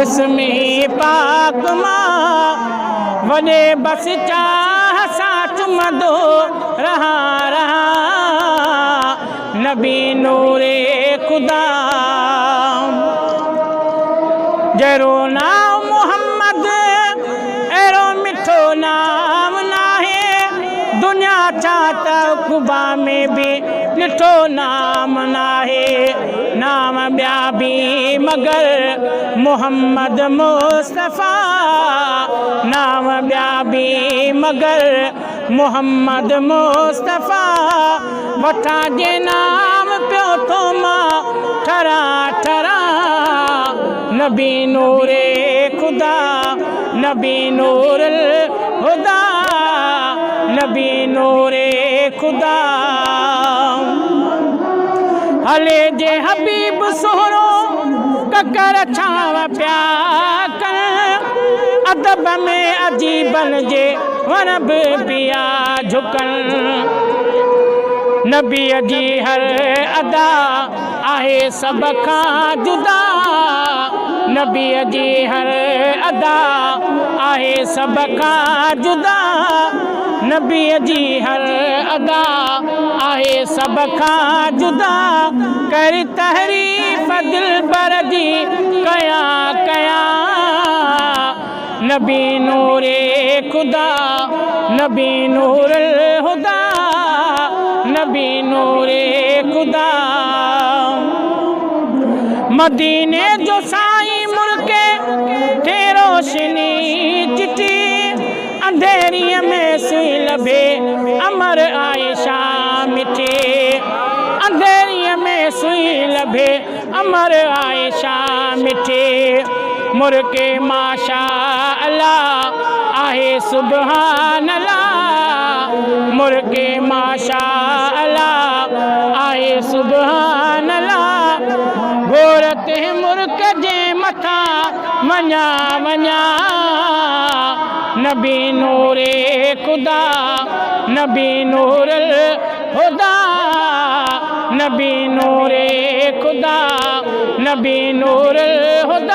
इसमें पाक मां वॾे बस चाह साच मदो रहा रहा नबी नूरे खुदा जरो नाम मोहम्मद एरो मिठो नाम नाहे दुनिया चाहता कुबा में भी मिठो नाम नाहे नाम ॿिया बि मगर मोहम्मद मुस्तफ़ा नाम ॿिया बि मगर मोहम्मद मुस्तफ़ा वठा जे नाम पियो थो मां ठरा ठरा नबी नूरे खुदा नबी नूरुल हुदा नबी नूरे खुदा हले जे हबीब सोहरो ककर छाव प्या कर अदब में अजीबन जे वरब पिया झुकन नबी जी हर अदा आहे सब खां जुदा नबी जी हर अदा आहे सब खां जुदा नबी जी हर अदा आहे सब खां जुदा कर तहरीफ दिलबर जी कया कया नबी नूरे खुदा नबी नूरुल हुदा नबी नूरे खुदा मदीने जो साईं मुल्के थे रोशनी चिटी अंधेरीअ में सुई लभे अमर आयशा मिठे अंधेरीअ में सुई लभे अमर आयशा मिठे मुर्के माशा अल्लाह आहे सुबहान अल्लाह मुर्के माशा अल्लाह आहे सुबहान अल्लाह घोरत मुर्क जे मथा वञा वञा नबी नूरे खुदा नबी नूरुल हुदा नबी नूरे खुदा नबी नूरुल हुदा